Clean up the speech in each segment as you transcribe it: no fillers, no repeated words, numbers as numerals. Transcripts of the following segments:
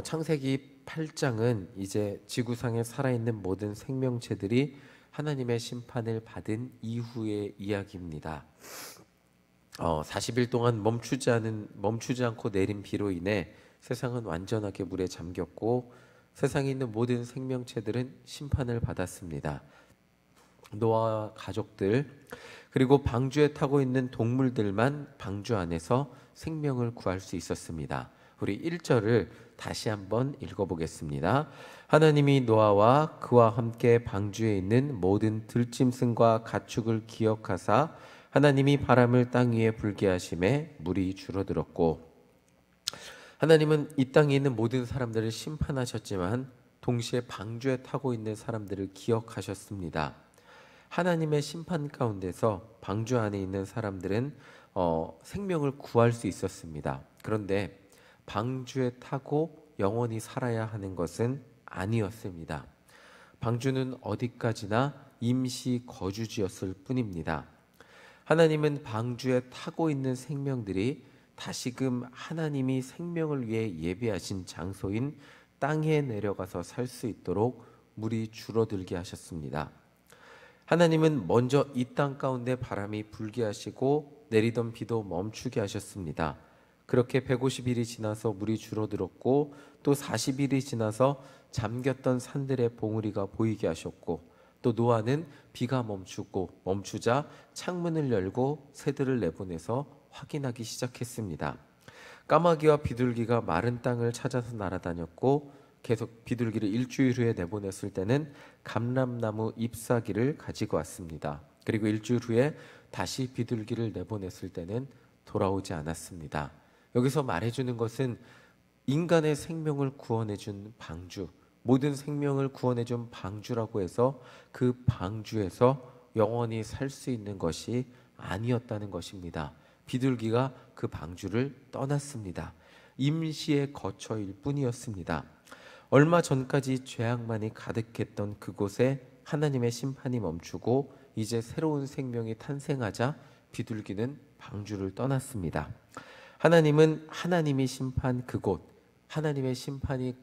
창세기 8장은 이제 지구상에 살아있는 모든 생명체들이 하나님의 심판을 받은 이후의 이야기입니다. 40일 동안 멈추지 않고 내린 비로 인해 세상은 완전하게 물에 잠겼고 세상에 있는 모든 생명체들은 심판을 받았습니다. 노아와 가족들 그리고 방주에 타고 있는 동물들만 방주 안에서 생명을 구할 수 있었습니다. 우리 1절을 다시 한번 읽어보겠습니다. 하나님이 노아와 그와 함께 방주에 있는 모든 들짐승과 가축을 기억하사 하나님이 바람을 땅 위에 불게 하심에 물이 줄어들었고, 하나님은 이 땅에 있는 모든 사람들을 심판하셨지만 동시에 방주에 타고 있는 사람들을 기억하셨습니다. 하나님의 심판 가운데서 방주 안에 있는 사람들은 생명을 구할 수 있었습니다. 그런데 방주에 타고 영원히 살아야 하는 것은 아니었습니다. 방주는 어디까지나 임시 거주지였을 뿐입니다. 하나님은 방주에 타고 있는 생명들이 다시금 하나님이 생명을 위해 예비하신 장소인 땅에 내려가서 살 수 있도록 물이 줄어들게 하셨습니다. 하나님은 먼저 이 땅 가운데 바람이 불게 하시고 내리던 비도 멈추게 하셨습니다. 그렇게 150일이 지나서 물이 줄어들었고 또 40일이 지나서 잠겼던 산들의 봉우리가 보이게 하셨고, 또 노아는 비가 멈추자 창문을 열고 새들을 내보내서 확인하기 시작했습니다. 까마귀와 비둘기가 마른 땅을 찾아서 날아다녔고, 계속 비둘기를 일주일 후에 내보냈을 때는 감람나무 잎사귀를 가지고 왔습니다. 그리고 일주일 후에 다시 비둘기를 내보냈을 때는 돌아오지 않았습니다. 여기서 말해주는 것은 인간의 생명을 구원해준 방주, 모든 생명을 구원해준 방주라고 해서 그 방주에서 영원히 살 수 있는 것이 아니었다는 것입니다. 비둘기가 그 방주를 떠났습니다. 임시의 거처일 뿐이었습니다. 얼마 전까지 죄악만이 가득했던 그곳에 하나님의 심판이 멈추고 이제 새로운 생명이 탄생하자 비둘기는 방주를 떠났습니다. 하나님은 하나님이 심판 그곳, 하나님의 심판이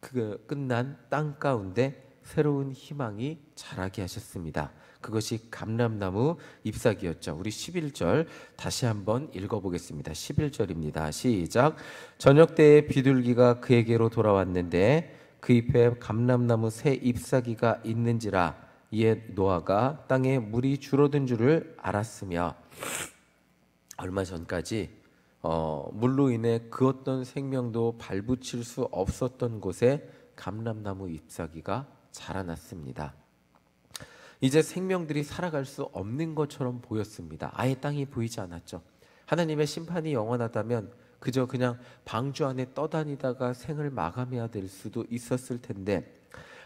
끝난 땅 가운데 새로운 희망이 자라게 하셨습니다. 그것이 감람나무 잎사귀였죠. 우리 11절 다시 한번 읽어보겠습니다. 11절입니다. 시작. 저녁 때에 비둘기가 그에게로 돌아왔는데 그 잎에 감람나무 새 잎사귀가 있는지라. 이에 노아가 땅에 물이 줄어든 줄을 알았으며, 얼마 전까지 물로 인해 그 어떤 생명도 발붙일 수 없었던 곳에 감람나무 잎사귀가 자라났습니다. 이제 생명들이 살아갈 수 없는 것처럼 보였습니다. 아예 땅이 보이지 않았죠. 하나님의 심판이 영원하다면 그냥 방주 안에 떠다니다가 생을 마감해야 될 수도 있었을 텐데,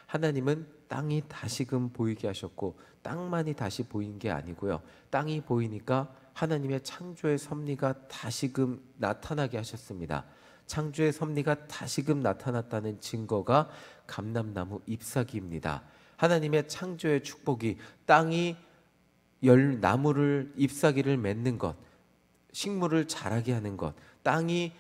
하나님은 땅이 다시금 보이게 하셨고, 땅만이 다시 보인 게 아니고요, 땅이 보이니까 하나님의 창조의 섭리가 다시금 나타나게 하셨습니다. 창조의 섭리가 다시금 나타났다는 증거가 감람나무 잎사귀입니다. 하나님의 창조의 축복이 땅이 나무를 잎사귀를 맺는 것, 식물을 자라게 하는 것, 땅이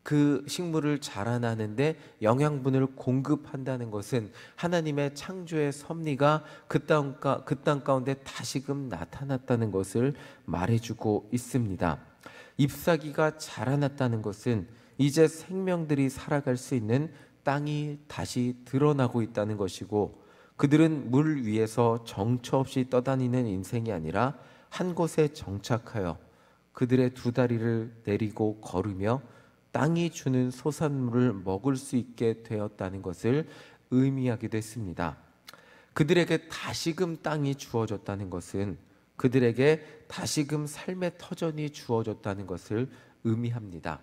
그 식물을 자라나는데 영양분을 공급한다는 것은 하나님의 창조의 섭리가 그 땅 가운데 다시금 나타났다는 것을 말해주고 있습니다. 잎사귀가 자라났다는 것은 이제 생명들이 살아갈 수 있는 땅이 다시 드러나고 있다는 것이고, 그들은 물 위에서 정처 없이 떠다니는 인생이 아니라 한 곳에 정착하여 그들의 두 다리를 내리고 걸으며 땅이 주는 소산물을 먹을 수 있게 되었다는 것을 의미하기도 했습니다. 그들에게 다시금 땅이 주어졌다는 것은 그들에게 다시금 삶의 터전이 주어졌다는 것을 의미합니다.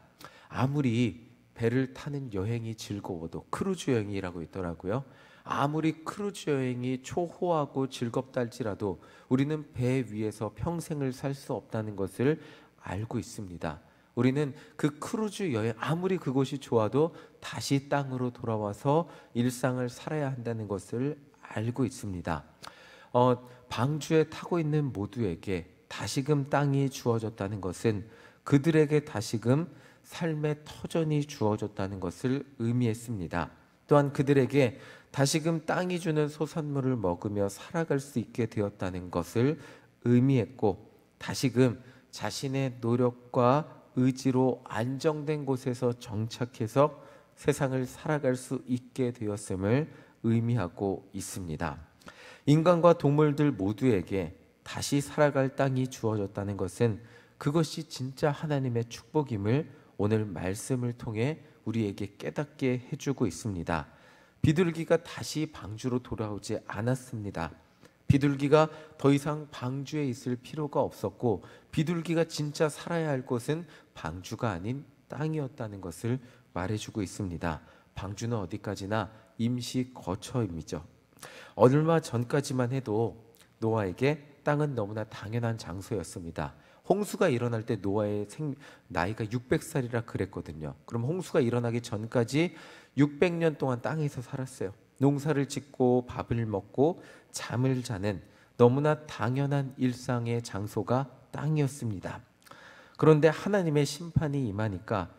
아무리 배를 타는 여행이 즐거워도, 크루즈 여행이라고 있더라고요. 아무리 크루즈 여행이 초호하고 즐겁다 할지라도 우리는 배 위에서 평생을 살 수 없다는 것을 알고 있습니다. 우리는 그 크루즈 여행, 아무리 그곳이 좋아도 다시 땅으로 돌아와서 일상을 살아야 한다는 것을 알고 있습니다. 방주에 타고 있는 모두에게 다시금 땅이 주어졌다는 것은 그들에게 다시금 삶의 터전이 주어졌다는 것을 의미했습니다. 또한 그들에게 다시금 땅이 주는 소산물을 먹으며 살아갈 수 있게 되었다는 것을 의미했고, 다시금 자신의 노력과 의지로 안정된 곳에서 정착해서 세상을 살아갈 수 있게 되었음을 의미하고 있습니다. 인간과 동물들 모두에게 다시 살아갈 땅이 주어졌다는 것은 그것이 진짜 하나님의 축복임을 오늘 말씀을 통해 우리에게 깨닫게 해주고 있습니다. 비둘기가 다시 방주로 돌아오지 않았습니다. 비둘기가 더 이상 방주에 있을 필요가 없었고, 비둘기가 진짜 살아야 할 곳은 방주가 아닌 땅이었다는 것을 말해주고 있습니다. 방주는 어디까지나 임시 거처임이죠. 얼마 전까지만 해도 노아에게 땅은 너무나 당연한 장소였습니다. 홍수가 일어날 때 노아의 나이가 600살이라 그랬거든요. 그럼 홍수가 일어나기 전까지 600년 동안 땅에서 살았어요. 농사를 짓고 밥을 먹고 잠을 자는 너무나 당연한 일상의 장소가 땅이었습니다. 그런데 하나님의 심판이 임하니까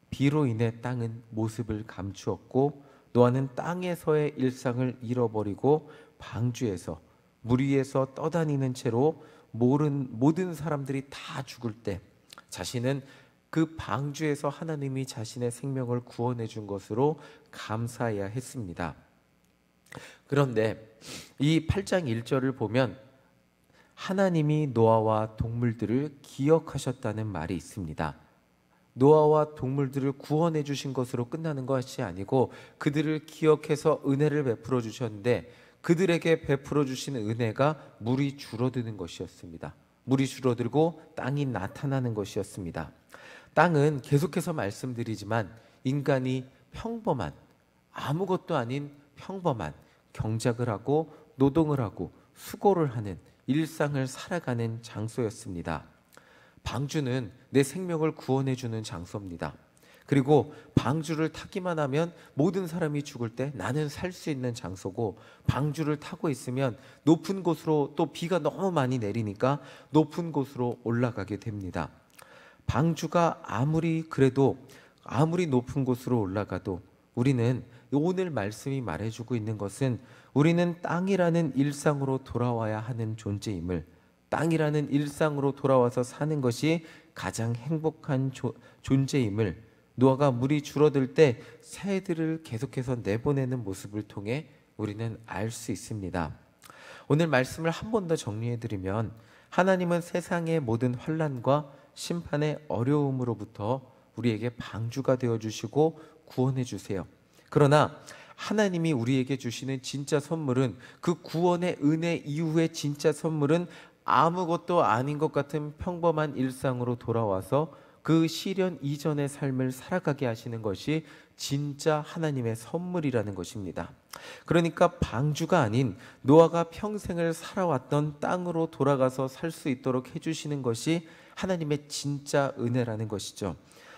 비로 인해 땅은 모습을 감추었고, 노아는 땅에서의 일상을 잃어버리고 방주에서 물 위에서 떠다니는 채로 모든 사람들이 다 죽을 때 자신은 그 방주에서 하나님이 자신의 생명을 구원해 준 것으로 감사해야 했습니다. 그런데 이 8장 1절을 보면 하나님이 노아와 동물들을 기억하셨다는 말이 있습니다. 노아와 동물들을 구원해 주신 것으로 끝나는 것이 아니고 그들을 기억해서 은혜를 베풀어 주셨는데, 그들에게 베풀어 주신 은혜가 물이 줄어드는 것이었습니다. 물이 줄어들고 땅이 나타나는 것이었습니다. 땅은 계속해서 말씀드리지만 인간이 평범한, 아무것도 아닌 평범한 경작을 하고 노동을 하고 수고를 하는 일상을 살아가는 장소였습니다. 방주는 내 생명을 구원해 주는 장소입니다. 그리고 방주를 타기만 하면 모든 사람이 죽을 때 나는 살 수 있는 장소고, 방주를 타고 있으면 높은 곳으로, 또 비가 너무 많이 내리니까 높은 곳으로 올라가게 됩니다. 방주가 아무리 높은 곳으로 올라가도 우리는, 오늘 말씀이 말해주고 있는 것은 우리는 땅이라는 일상으로 돌아와야 하는 존재임을, 땅이라는 일상으로 돌아와서 사는 것이 가장 행복한 존재임을 노아가 물이 줄어들 때 새들을 계속해서 내보내는 모습을 통해 우리는 알 수 있습니다. 오늘 말씀을 한 번 더 정리해드리면, 하나님은 세상의 모든 환난과 심판의 어려움으로부터 우리에게 방주가 되어주시고 구원해 주세요. 그러나 하나님이 우리에게 주시는 진짜 선물은, 그 구원의 은혜 이후의 진짜 선물은 아무것도 아닌 것 같은 평범한 일상으로 돌아와서 그 시련 이전의 삶을 살아가게 하시는 것이 진짜 하나님의 선물이라는 것입니다. 그러니까 방주가 아닌 노아가 평생을 살아왔던 땅으로 돌아가서 살 수 있도록 해주시는 것이 하나님의 진짜 은혜라는 것이죠.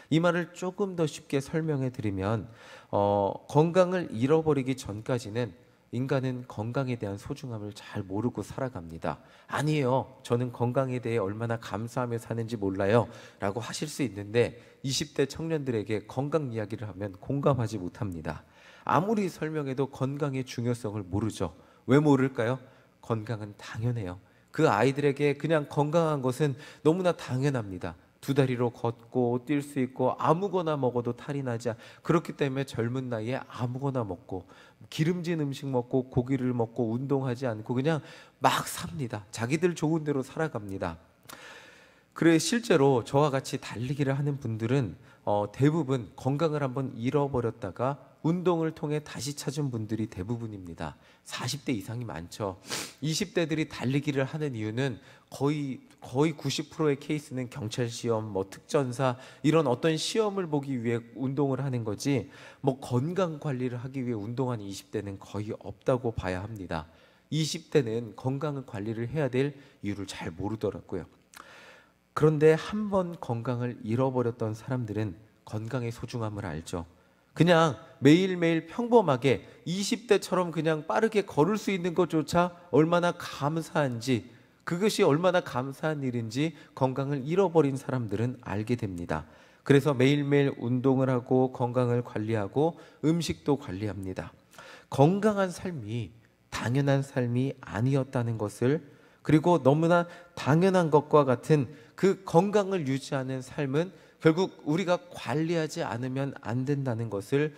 이 말을 조금 더 쉽게 설명해 드리면, 건강을 잃어버리기 전까지는 인간은 건강에 대한 소중함을 잘 모르고 살아갑니다. 아니에요, 저는 건강에 대해 얼마나 감사하며 사는지 몰라요 라고 하실 수 있는데, 20대 청년들에게 건강 이야기를 하면 공감하지 못합니다. 아무리 설명해도 건강의 중요성을 모르죠. 왜 모를까요? 건강은 당연해요. 그 아이들에게 그냥 건강한 것은 너무나 당연합니다. 두 다리로 걷고 뛸 수 있고 아무거나 먹어도 탈이 나지 그렇기 때문에 젊은 나이에 아무거나 먹고 기름진 음식 먹고 고기를 먹고 운동하지 않고 그냥 막 삽니다. 자기들 좋은 대로 살아갑니다. 그래, 실제로 저와 같이 달리기를 하는 분들은 대부분 건강을 한번 잃어버렸다가 운동을 통해 다시 찾은 분들이 대부분입니다. 40대 이상이 많죠. 20대들이 달리기를 하는 이유는 거의 90%의 케이스는 경찰 시험, 특전사 이런 어떤 시험을 보기 위해 운동을 하는 거지, 건강 관리를 하기 위해 운동하는 20대는 거의 없다고 봐야 합니다. 20대는 건강 관리를 해야 될 이유를 잘 모르더라고요. 그런데 한 번 건강을 잃어버렸던 사람들은 건강의 소중함을 알죠. 그냥 매일매일 평범하게 20대처럼 그냥 빠르게 걸을 수 있는 것조차 얼마나 감사한지, 그것이 얼마나 감사한 일인지 건강을 잃어버린 사람들은 알게 됩니다. 그래서 매일매일 운동을 하고 건강을 관리하고 음식도 관리합니다. 건강한 삶이 당연한 삶이 아니었다는 것을, 그리고 너무나 당연한 것과 같은 그 건강을 유지하는 삶은 결국 우리가 관리하지 않으면 안 된다는 것을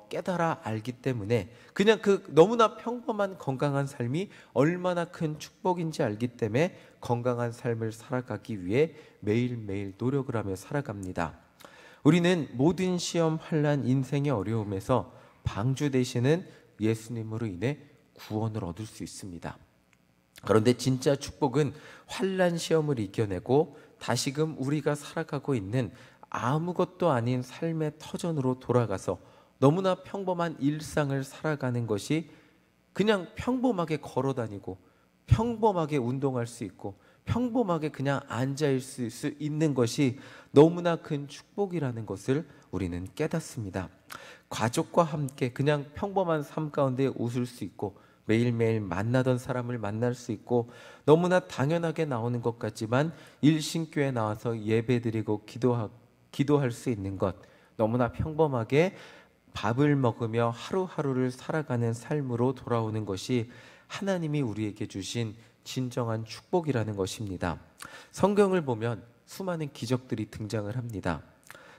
깨달아 알기 때문에, 그냥 그 너무나 평범한 건강한 삶이 얼마나 큰 축복인지 알기 때문에 건강한 삶을 살아가기 위해 매일매일 노력을 하며 살아갑니다. 우리는 모든 시험, 환난, 인생의 어려움에서 방주 되시는 예수님으로 인해 구원을 얻을 수 있습니다. 그런데 진짜 축복은 환난 시험을 이겨내고 다시금 우리가 살아가고 있는 아무것도 아닌 삶의 터전으로 돌아가서 너무나 평범한 일상을 살아가는 것이, 그냥 평범하게 걸어다니고 평범하게 운동할 수 있고 평범하게 그냥 앉아있을 수 있는 것이 너무나 큰 축복이라는 것을 우리는 깨닫습니다. 가족과 함께 그냥 평범한 삶 가운데 웃을 수 있고 매일매일 만나던 사람을 만날 수 있고 너무나 당연하게 나오는 것 같지만 일신교에 나와서 예배드리고 기도할 수 있는 것, 너무나 평범하게 밥을 먹으며 하루하루를 살아가는 삶으로 돌아오는 것이 하나님이 우리에게 주신 진정한 축복이라는 것입니다. 성경을 보면 수많은 기적들이 등장을 합니다.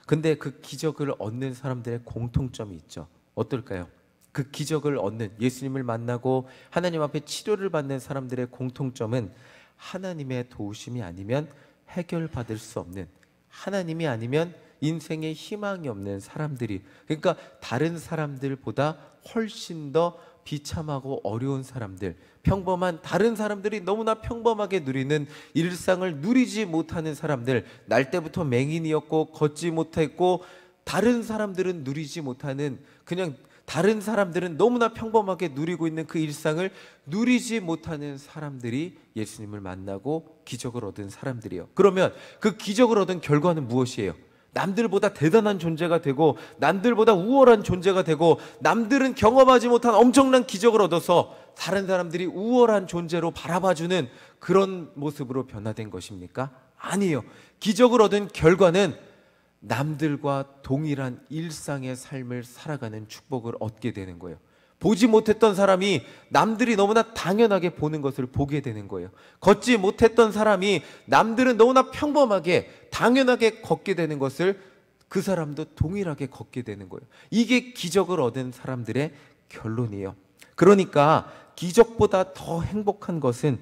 근데 그 기적을 얻는 사람들의 공통점이 있죠. 어떨까요? 그 기적을 얻는, 예수님을 만나고 하나님 앞에 치료를 받는 사람들의 공통점은 하나님의 도우심이 아니면 해결받을 수 없는, 하나님이 아니면 인생에 희망이 없는 사람들이, 그러니까 다른 사람들보다 훨씬 더 비참하고 어려운 사람들, 평범한 다른 사람들이 너무나 평범하게 누리는 일상을 누리지 못하는 사람들, 날 때부터 맹인이었고 걷지 못했고 다른 사람들은 누리지 못하는, 그냥 다른 사람들은 너무나 평범하게 누리고 있는 그 일상을 누리지 못하는 사람들이 예수님을 만나고 기적을 얻은 사람들이에요. 그러면 그 기적을 얻은 결과는 무엇이에요? 남들보다 대단한 존재가 되고 남들보다 우월한 존재가 되고 남들은 경험하지 못한 엄청난 기적을 얻어서 다른 사람들이 우월한 존재로 바라봐주는 그런 모습으로 변화된 것입니까? 아니에요. 기적을 얻은 결과는 남들과 동일한 일상의 삶을 살아가는 축복을 얻게 되는 거예요. 보지 못했던 사람이 남들이 너무나 당연하게 보는 것을 보게 되는 거예요. 걷지 못했던 사람이 남들은 너무나 평범하게 당연하게 걷게 되는 것을 그 사람도 동일하게 걷게 되는 거예요. 이게 기적을 얻은 사람들의 결론이에요. 그러니까 기적보다 더 행복한 것은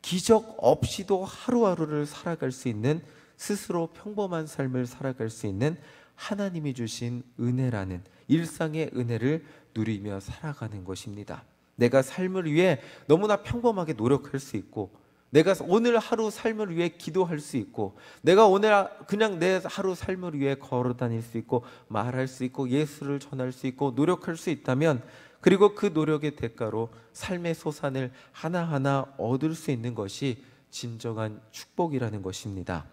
기적 없이도 하루하루를 살아갈 수 있는, 스스로 평범한 삶을 살아갈 수 있는 하나님이 주신 은혜라는 일상의 은혜를 누리며 살아가는 것입니다. 내가 삶을 위해 너무나 평범하게 노력할 수 있고, 내가 오늘 하루 삶을 위해 기도할 수 있고, 내가 오늘 그냥 내 하루 삶을 위해 걸어 다닐 수 있고 말할 수 있고 예수를 전할 수 있고 노력할 수 있다면, 그리고 그 노력의 대가로 삶의 소산을 하나하나 얻을 수 있는 것이 진정한 축복이라는 것입니다.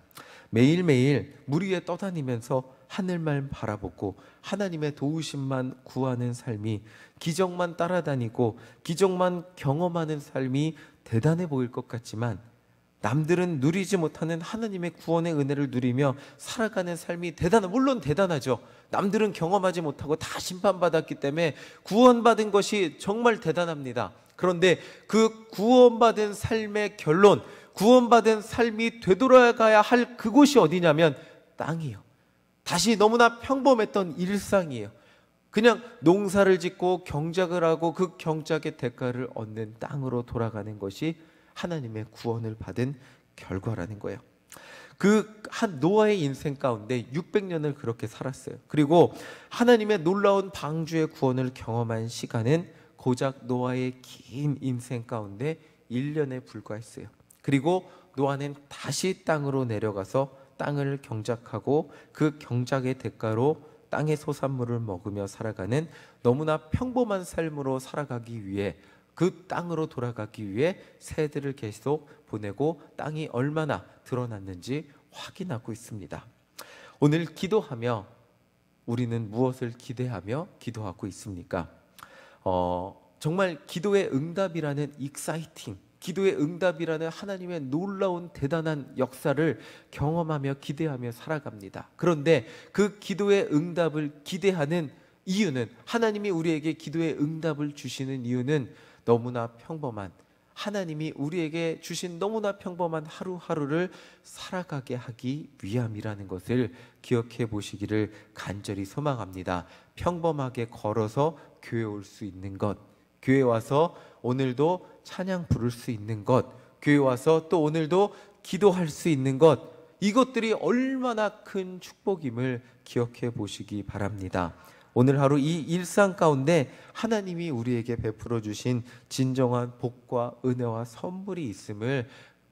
매일매일 물 위에 떠다니면서 하늘만 바라보고 하나님의 도우심만 구하는 삶이, 기적만 따라다니고 기적만 경험하는 삶이 대단해 보일 것 같지만, 남들은 누리지 못하는 하나님의 구원의 은혜를 누리며 살아가는 삶이 물론 대단하죠. 남들은 경험하지 못하고 다 심판받았기 때문에 구원받은 것이 정말 대단합니다. 그런데 그 구원받은 삶의 결론, 구원받은 삶이 되돌아가야 할 그곳이 어디냐면 땅이에요. 다시 너무나 평범했던 일상이에요. 그냥 농사를 짓고 경작을 하고 그 경작의 대가를 얻는 땅으로 돌아가는 것이 하나님의 구원을 받은 결과라는 거예요. 그 한 노아의 인생 가운데 600년을 그렇게 살았어요. 그리고 하나님의 놀라운 방주의 구원을 경험한 시간은 고작 노아의 긴 인생 가운데 1년에 불과했어요. 그리고 노아는 다시 땅으로 내려가서 땅을 경작하고 그 경작의 대가로 땅의 소산물을 먹으며 살아가는 너무나 평범한 삶으로 살아가기 위해, 그 땅으로 돌아가기 위해 새들을 계속 보내고 땅이 얼마나 드러났는지 확인하고 있습니다. 오늘 기도하며 우리는 무엇을 기대하며 기도하고 있습니까? 정말 기도의 응답이라는 익사이팅, 기도의 응답이라는 하나님의 놀라운 대단한 역사를 경험하며 기대하며 살아갑니다. 그런데 그 기도의 응답을 기대하는 이유는, 하나님이 우리에게 기도의 응답을 주시는 이유는 너무나 평범한, 하나님이 우리에게 주신 너무나 평범한 하루하루를 살아가게 하기 위함이라는 것을 기억해 보시기를 간절히 소망합니다. 평범하게 걸어서 교회 올 수 있는 것, 교회 와서 오늘도 찬양 부를 수 있는 것, 교회 와서 또 오늘도 기도할 수 있는 것, 이것들이 얼마나 큰 축복임을 기억해 보시기 바랍니다. 오늘 하루 이 일상 가운데 하나님이 우리에게 베풀어 주신 진정한 복과 은혜와 선물이 있음을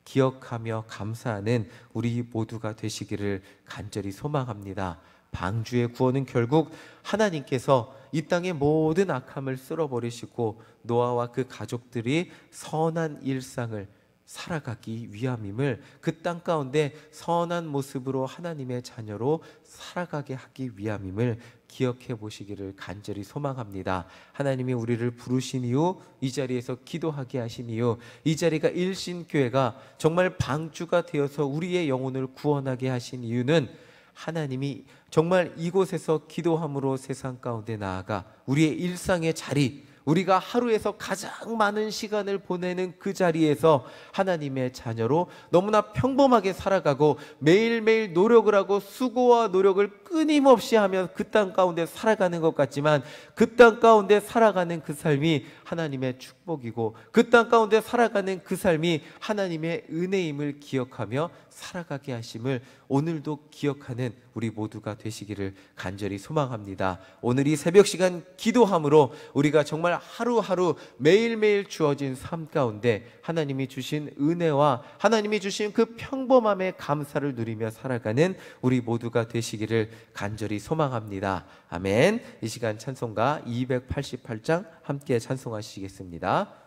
기억하며 감사하는 우리 모두가 되시기를 간절히 소망합니다. 방주의 구원은 결국 하나님께서 이 땅의 모든 악함을 쓸어버리시고 노아와 그 가족들이 선한 일상을 살아가기 위함임을, 그 땅 가운데 선한 모습으로 하나님의 자녀로 살아가게 하기 위함임을 기억해 보시기를 간절히 소망합니다. 하나님이 우리를 부르신 이유, 이 자리에서 기도하게 하신 이유, 이 자리가 일신교회가 정말 방주가 되어서 우리의 영혼을 구원하게 하신 이유는, 하나님이 정말 이곳에서 기도함으로 세상 가운데 나아가 우리의 일상의 자리, 우리가 하루에서 가장 많은 시간을 보내는 그 자리에서 하나님의 자녀로 너무나 평범하게 살아가고 매일매일 노력을 하고 수고와 노력을 끊임없이 하며 그 땅 가운데 살아가는 것 같지만, 그 땅 가운데 살아가는 그 삶이 하나님의 축복이고 그 땅 가운데 살아가는 그 삶이 하나님의 은혜임을 기억하며 살아가게 하심을 오늘도 기억하는 우리 모두가 되시기를 간절히 소망합니다. 오늘 이 새벽 시간 기도함으로 우리가 정말 하루하루 매일매일 주어진 삶 가운데 하나님이 주신 은혜와 하나님이 주신 그 평범함의 감사를 누리며 살아가는 우리 모두가 되시기를 간절히 소망합니다. 아멘. 이 시간 찬송가 288장 함께 찬송하시겠습니다.